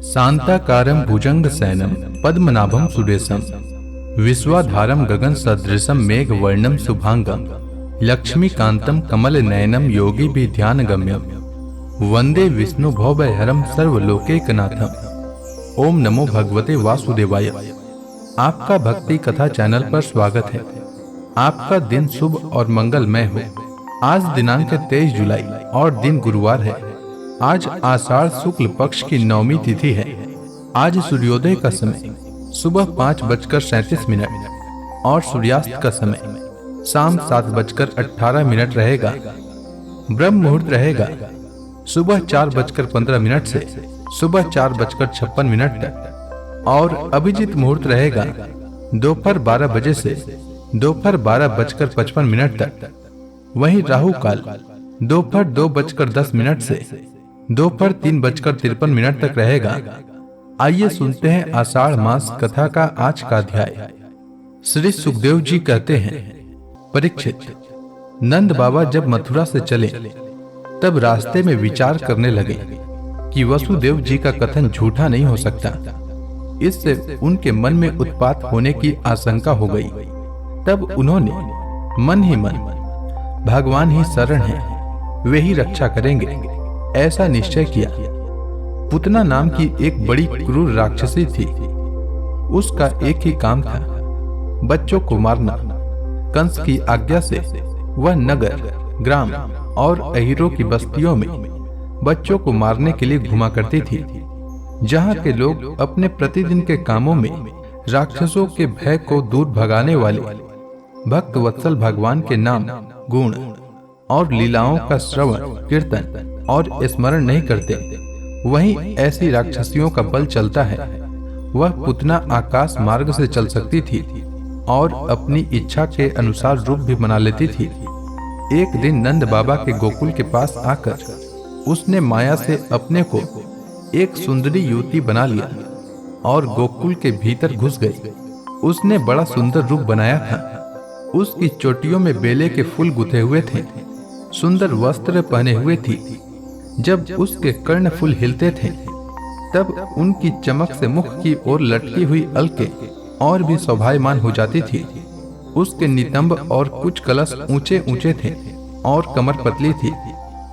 शांताकारं भुजंगशयनं पद्मनाभं सुरेशं विश्वाधारं गगनसदृशं मेघवर्णं शुभांगं लक्ष्मीकान्तं कमलनयनं योगिभिर्ध्यानगम्यं वंदे विष्णु भवभयहरं सर्वलोकैकनाथम्। ओम नमो भगवते वासुदेवाय। आपका भक्ति कथा चैनल पर स्वागत है। आपका दिन शुभ और मंगलमय हो। आज दिनांक 23 जुलाई और दिन गुरुवार है। आज आषाढ़ शुक्ल पक्ष की 9वीं तिथि है। आज सूर्योदय का समय सुबह 5:37 और सूर्यास्त का समय शाम 7:18 रहेगा। ब्रह्म मुहूर्त रहेगा सुबह 4:15 से सुबह 4:56 तक और अभिजीत मुहूर्त रहेगा दोपहर 12 बजे से दोपहर 12:55 तक। वहीं राहु काल दोपहर 2:10 से दोपहर 3:53 तक रहेगा। आइए सुनते हैं आषाढ़ मास कथा का आज का अध्याय। श्री सुखदेव जी कहते हैं, परीक्षित, नंद बाबा जब मथुरा से चले तब रास्ते में विचार करने लगे कि वसुदेव जी का कथन झूठा नहीं हो सकता। इससे उनके मन में उत्पात होने की आशंका हो गई। तब उन्होंने मन ही मन भगवान ही शरण है, वे ही रक्षा करेंगे, ऐसा निश्चय किया। पुतना नाम की एक बड़ी क्रूर राक्षसी थी। उसका एक ही काम था, बच्चों को मारना। कंस की आज्ञा से वह नगर, ग्राम और अहीरों की बस्तियों में बच्चों को मारने के लिए घुमा करती थी। जहाँ के लोग अपने प्रतिदिन के कामों में राक्षसों के भय को दूर भगाने वाले भक्त वत्सल भगवान के नाम, गुण और लीलाओं का श्रवण, कीर्तन और स्मरण नहीं करते, वहीं ऐसी राक्षसियों का बल चलता है। वह पुतना आकाश मार्ग से चल सकती थी और अपनी इच्छा के अनुसार रूप भी बना लेती थी। एक दिन नंद बाबा के गोकुल के पास आकर उसने माया से अपने को एक सुंदरी युवती बना लिया और गोकुल के भीतर घुस गई। उसने बड़ा सुंदर रूप बनाया था। उसकी चोटियों में बेले के फूल गुथे हुए थे, सुंदर वस्त्र पहने हुए थी। जब उसके कर्ण फूल हिलते थे तब उनकी चमक से मुख की ओर लटकी हुई अलके और भी शोभायमान हो जाती थी। उसके नितंब और कुछ कलश ऊंचे ऊंचे थे और कमर पतली थी।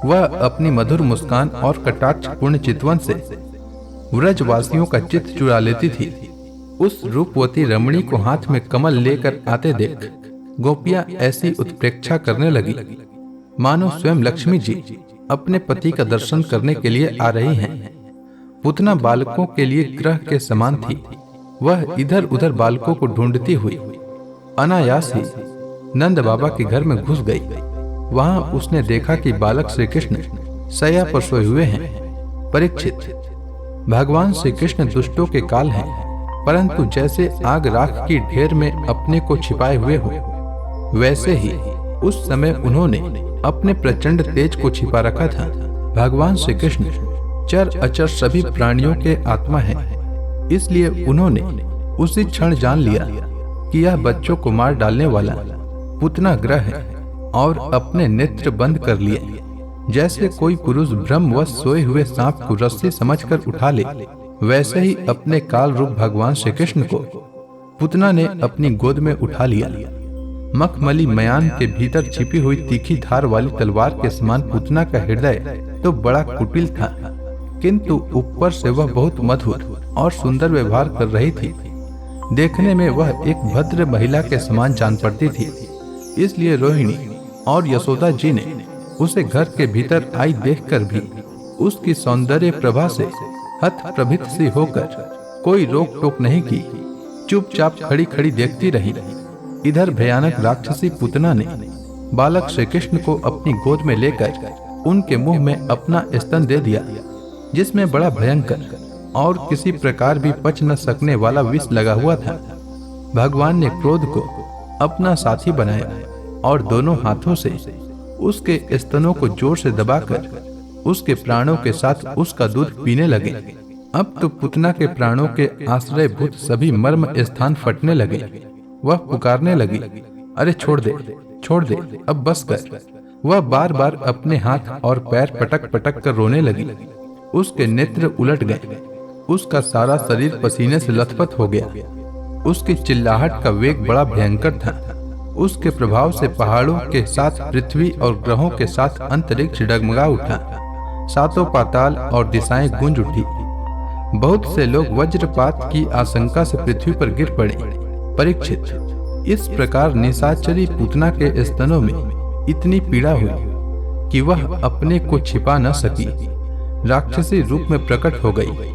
वह अपनी मधुर मुस्कान और कटाक्षपूर्ण चितवन से व्रजवासियों का चित्त चुरा लेती थी। उस रूपवती रमणी को हाथ में कमल लेकर आते देख गोपियां ऐसी उत्प्रेक्षा करने लगी मानो स्वयं लक्ष्मी जी अपने पति का दर्शन करने के लिए आ रही हैं। पुतना बालकों के लिए ग्रह के समान थी। वह इधर उधर बालकों को ढूंढती हुई अनायास ही नंद बाबा के घर में घुस गई। वहां उसने देखा कि बालक श्री कृष्ण शैया पर सोए हुए हैं। परीक्षित, भगवान श्री कृष्ण दुष्टों के काल हैं, परंतु जैसे आग राख की ढेर में अपने को छिपाए हुए हो, वैसे ही उस समय उन्होंने अपने प्रचंड तेज को छिपा रखा था। भगवान श्री कृष्ण चर अचर सभी प्राणियों के आत्मा हैं, इसलिए उन्होंने उसी क्षण जान लिया कि यह बच्चों को मार डालने वाला पुतना ग्रह है और अपने नेत्र बंद कर लिए। जैसे कोई पुरुष ब्रह्मवश सोए हुए सांप को रस्सी समझकर उठा ले, वैसे ही अपने काल रूप भगवान श्री कृष्ण को पुतना ने अपनी गोद में उठा लिया। मखमली मयान के भीतर छिपी हुई तीखी धार वाली तलवार के समान पुतना का हृदय तो बड़ा कुटिल था, किंतु ऊपर से वह बहुत मधुर और सुंदर व्यवहार कर रही थी। देखने में वह एक भद्र महिला के समान जान पड़ती थी। इसलिए रोहिणी और यशोदा जी ने उसे घर के भीतर आई देखकर भी उसकी सौंदर्य प्रभा से हतप्रभित सी होकर कोई रोक टोक नहीं की, चुपचाप खड़ी खड़ी देखती रही। इधर भयानक राक्षसी पुतना ने बालक श्री कृष्ण को अपनी गोद में लेकर उनके मुंह में अपना स्तन दे दिया, जिसमें बड़ा भयंकर और किसी प्रकार भी पच न सकने वाला विष लगा हुआ था। भगवान ने क्रोध को अपना साथी बनाया और दोनों हाथों से उसके स्तनों को जोर से दबाकर उसके प्राणों के साथ उसका दूध पीने लगे। अब तो पुतना के प्राणों के आश्रयभूत सभी मर्म स्थान फटने लगे। वह पुकारने लगी, अरे छोड़ दे, अब बस कर। वह बार बार अपने हाथ और पैर पटक पटक कर रोने लगी। उसके नेत्र उलट गए। उसका सारा शरीर पसीने से लथपथ हो गया। उसकी चिल्लाहट का वेग बड़ा भयंकर था। उसके प्रभाव से पहाड़ों के साथ पृथ्वी और ग्रहों के साथ अंतरिक्ष डगमगा उठा। सातों पाताल और दिशाएं गूंज उठी। बहुत से लोग वज्रपात की आशंका से पृथ्वी पर गिर पड़े। परीक्षित, इस प्रकार निशाचरी पूतना के स्तनों में इतनी पीड़ा हुई कि वह अपने को छिपा न सकी। राक्षसी रूप में प्रकट हो गई।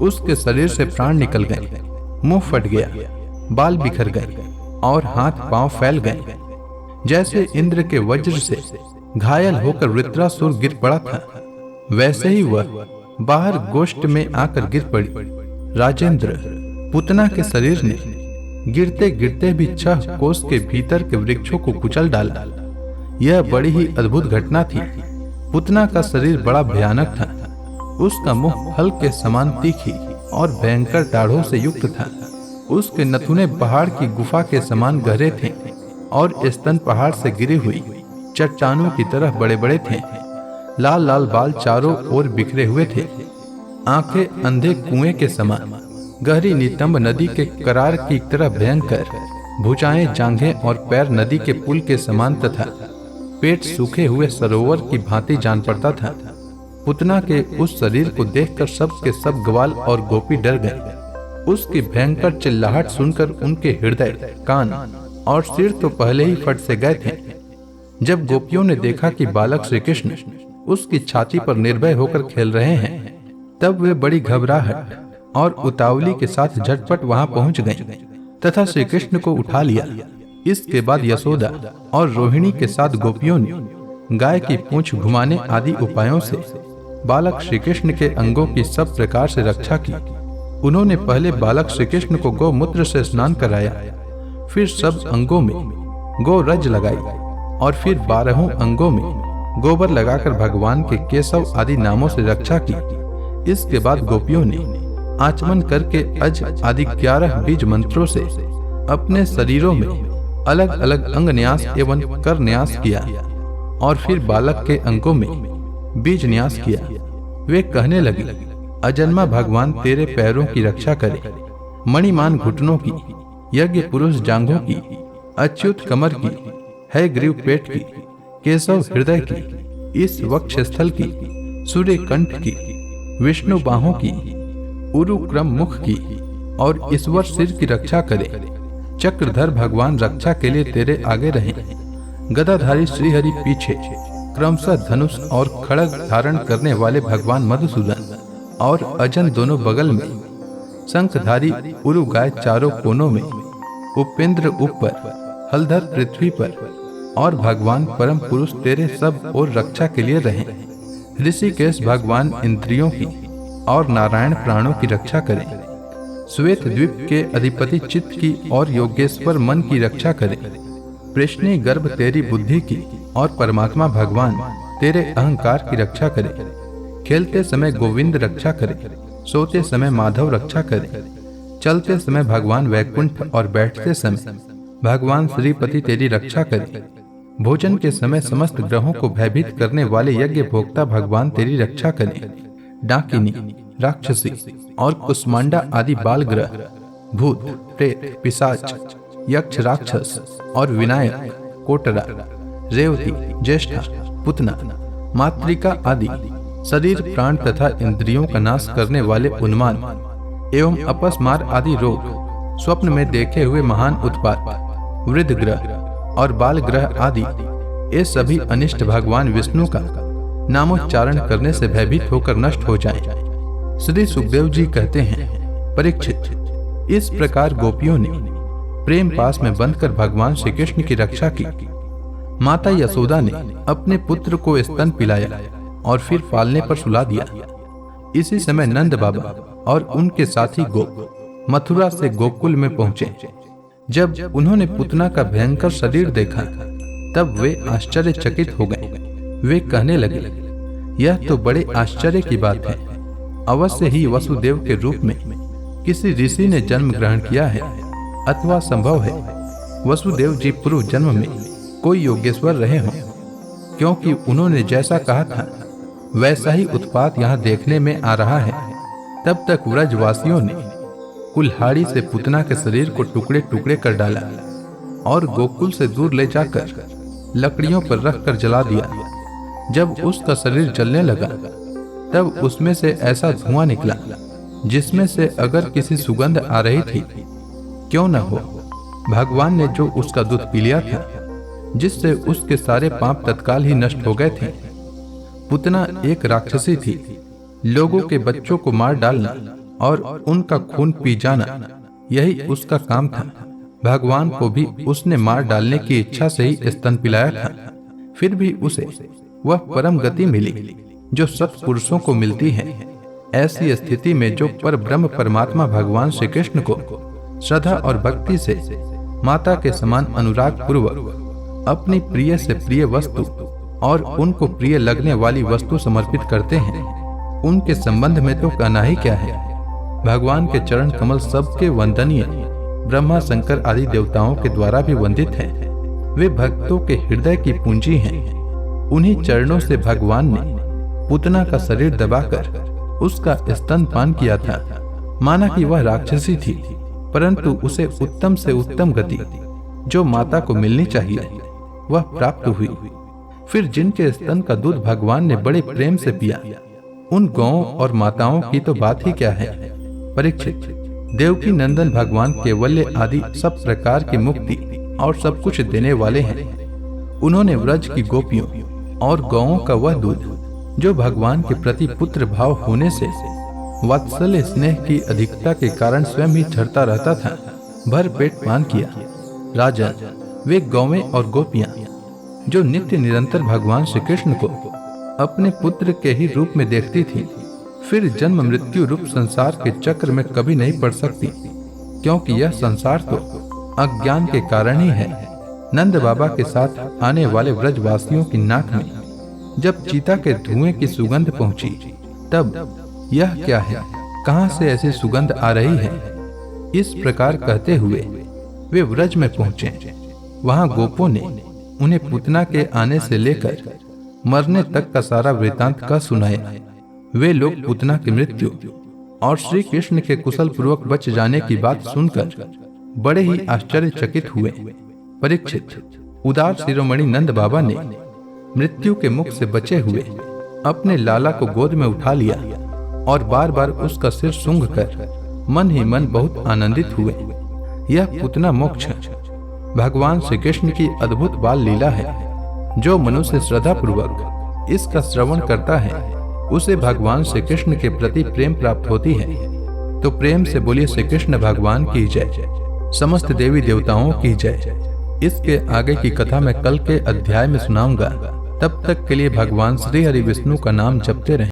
उसके शरीर से प्राण निकल गए, मुंह फट गया, बाल बिखर गए और हाथ पांव फैल गए। जैसे इंद्र के वज्र से घायल होकर वृत्रासुर गिर पड़ा था, वैसे ही वह बाहर गोष्ठ में आकर गिर पड़ी। राजेंद्र, पूतना के शरीर ने गिरते गिरते भी 6 कोस के भीतर के वृक्षों को कुचल डाला। यह बड़ी ही अद्भुत घटना थी। पूतना का शरीर बड़ा भयानक था। उसका मुंह फल के समान तीखी और भयंकर दाढ़ों से युक्त था। उसके नथुने पहाड़ की गुफा के समान गहरे थे और स्तन पहाड़ से गिरी हुई चट्टानों की तरह बड़े बड़े थे। लाल लाल बाल चारों ओर बिखरे हुए थे। आंखें अंधे कुएं के समान, गहरी नितंब नदी के करार की तरह भयंकर, भुजाएं, जांघें और पैर नदी के पुल के समान तथा पेट सूखे हुए सरोवर की भांति जान पड़ता था। पूतना के उस शरीर को देखकर सब के सब ग्वाल और गोपी डर गए। उसकी भयंकर चिल्लाहट सुनकर उनके हृदय, कान और सिर तो पहले ही फट से गए थे। जब गोपियों ने देखा कि बालक श्री कृष्ण उसकी छाती पर निर्भय होकर खेल रहे हैं, तब वे बड़ी घबराहट और उतावली के साथ झटपट वहां पहुंच गईं तथा श्री कृष्ण को उठा लिया। इसके बाद यशोदा और रोहिणी के साथ गोपियों ने गाय की पूंछ घुमाने आदि उपायों से बालक श्री कृष्ण के अंगों की सब प्रकार से रक्षा की। उन्होंने पहले बालक श्री कृष्ण को गौमूत्र से स्नान कराया, फिर सब अंगों में गो रज लगाई और फिर 12 अंगों में गोबर लगाकर भगवान के केशव आदि नामों से रक्षा की। इसके बाद गोपियों ने आचमन करके अज आदि 11 बीज मंत्रों से अपने शरीरों में अलग अलग अंग न्यास एवं कर न्यास किया और फिर बालक के अंगों में बीज न्यास किया। वे कहने लगे, अजन्मा भगवान तेरे पैरों की रक्षा करे, मणिमान घुटनों की, यज्ञ पुरुष जांघों की, अच्युत कमर की, है ग्रीव पेट की, केशव हृदय की, इस वक्षस्थल की, सूर्य कंठ की, विष्णु बाहों की, उरुक्रम मुख की और ईश्वर सिर की रक्षा करे। चक्रधर भगवान रक्षा के लिए तेरे आगे रहें। गदाधारी श्रीहरि पीछे, क्रमशः धनुष और खड़ग धारण करने वाले भगवान मधुसूदन और अजन दोनों बगल में, शंखधारी उरु गाय चारों कोनों में, उपेंद्र ऊपर, हलधर पृथ्वी पर और भगवान परम पुरुष तेरे सब और रक्षा के लिए रहें। ऋषिकेश भगवान इंद्रियों की और नारायण प्राणों की रक्षा करें। श्वेत द्वीप के अधिपति चित्त की और योगेश्वर मन की रक्षा करें। प्रश्नी गर्भ तेरी बुद्धि की और परमात्मा भगवान तेरे अहंकार की रक्षा करे। खेलते समय गोविंद रक्षा करे, सोते समय माधव रक्षा करे, चलते समय भगवान वैकुंठ और बैठते समय भगवान श्रीपति तेरी रक्षा करे। भोजन के समय समस्त ग्रहों को भयभीत करने वाले यज्ञ भोक्ता भगवान तेरी रक्षा करे। डाकिनी, राक्षसी और कुष्मांडा आदि बाल ग्रह, भूत, प्रेत, पिशाच, यक्ष, राक्षस और विनायक, कोटरा, रेवती, ज्येष्ठा, पुतना, मातृका आदि शरीर, प्राण तथा इंद्रियों का नाश करने वाले उन्माद एवं अपस्मार आदि रोग, स्वप्न में देखे हुए महान उत्पात, वृद्ध ग्रह और बाल ग्रह आदि, ये सभी अनिष्ट भगवान विष्णु का नामोच्चारण करने से भयभीत होकर नष्ट हो जाएं। श्री सुखदेव जी कहते हैं, परीक्षित, इस प्रकार गोपियों ने प्रेम पास में बंधकर भगवान श्री कृष्ण की रक्षा की। माता यशोदा ने अपने पुत्र को स्तन पिलाया और फिर पालने पर सुला दिया। इसी समय नंद बाबा और उनके साथी गोप मथुरा से गोकुल में पहुंचे। जब उन्होंने पुतना का भयंकर शरीर देखा, तब वे आश्चर्यचकित हो गए। वे कहने लगे, यह तो बड़े आश्चर्य की बात है। अवश्य ही वसुदेव के रूप में किसी ऋषि ने जन्म ग्रहण किया है, अथवा संभव है वसुदेव जी पूर्व जन्म में कोई योगेश्वर रहे हों, क्योंकि उन्होंने जैसा कहा था वैसा ही उत्पात यहाँ देखने में आ रहा है। तब तक व्रजवासियों ने कुल्हाड़ी से पुतना के शरीर को टुकड़े टुकड़े कर डाला और गोकुल से दूर ले जाकर लकड़ियों पर रखकर जला दिया। जब उसका शरीर जलने लगा तब उसमें से ऐसा धुआं निकला जिसमें से अगर किसी सुगंध आ रही थी क्यों न हो। भगवान ने जो उसका दूध पी लिया था जिससे उसके सारे पाप तत्काल ही नष्ट हो गए थे। पुतना एक राक्षसी थी। लोगों के बच्चों को मार डालना और उनका खून पी जाना यही उसका काम था। भगवान को भी उसने मार डालने की इच्छा से ही स्तन पिलाया था। फिर भी उसे वह परम गति मिली जो सत्पुरुषों को मिलती है। ऐसी स्थिति में जो पर ब्रह्म परमात्मा भगवान श्री कृष्ण को श्रद्धा और भक्ति से माता के समान अनुराग पूर्वक अपनी प्रिय से प्रिय वस्तु और उनको प्रिय लगने वाली वस्तु समर्पित करते हैं, उनके संबंध में तो कहना ही क्या है। भगवान के चरण कमल सबके वंदनीय, ब्रह्मा शंकर आदि देवताओं के द्वारा भी वंदित हैं। वे भक्तों के हृदय की पूंजी हैं। उन्हीं चरणों से भगवान ने पुतना का शरीर दबाकर उसका स्तनपान किया था। माना कि वह राक्षसी थी, परंतु उसे उत्तम से उत्तम गति जो माता को मिलनी चाहिए वह प्राप्त हुई। फिर जिनके स्तन का दूध भगवान ने बड़े प्रेम से पिया, उन गौओं और माताओं की तो बात ही क्या है। परीक्षित, देवकी नंदन भगवान केवल्य आदि सब प्रकार की मुक्ति और सब कुछ देने वाले हैं। उन्होंने व्रज की गोपियों और गौओं का वह दूध जो भगवान के प्रति पुत्र भाव होने से वात्सल्य स्नेह की अधिकता के कारण स्वयं ही झरता रहता था, भर पेट पान किया। राजन, वे गौवें और गोपियां जो नित्य निरंतर भगवान श्री कृष्ण को अपने पुत्र के ही रूप में देखती थी, फिर जन्म मृत्यु रूप संसार के चक्र में कभी नहीं पड़ सकती, क्योंकि यह संसार तो अज्ञान के कारण ही है। नंद बाबा के साथ आने वाले व्रजवासियों की नाक में जब चीता के धुएं की सुगंध पहुंची, तब यह क्या है, कहां से ऐसी सुगंध आ रही है, इस प्रकार कहते हुए वे व्रज में पहुंचे। वहां गोपों ने उन्हें पुतना के आने से लेकर मरने तक का सारा वृतांत कह सुनाया। वे लोग पुतना की मृत्यु और श्री कृष्ण के कुशल पूर्वक बच जाने की बात सुनकर बड़े ही आश्चर्यचकित हुए। परीक्षित, उदार शिरोमणि नंद बाबा ने मृत्यु के मुख से बचे हुए अपने लाला को गोद में उठा लिया और बार बार उसका सिर सूंघकर मन ही मन बहुत आनंदित हुए। यह पुतना मोक्ष भगवान श्री कृष्ण की अद्भुत बाल लीला है। जो मनुष्य श्रद्धा पूर्वक इसका श्रवण करता है उसे भगवान श्री कृष्ण के प्रति प्रेम प्राप्त होती है। तो प्रेम से बोलिए श्री कृष्ण भगवान की जय, समस्त देवी देवताओं की जय। इसके आगे की कथा मैं कल के अध्याय में सुनाऊंगा। तब तक के लिए भगवान श्री हरि विष्णु का नाम जपते रहें।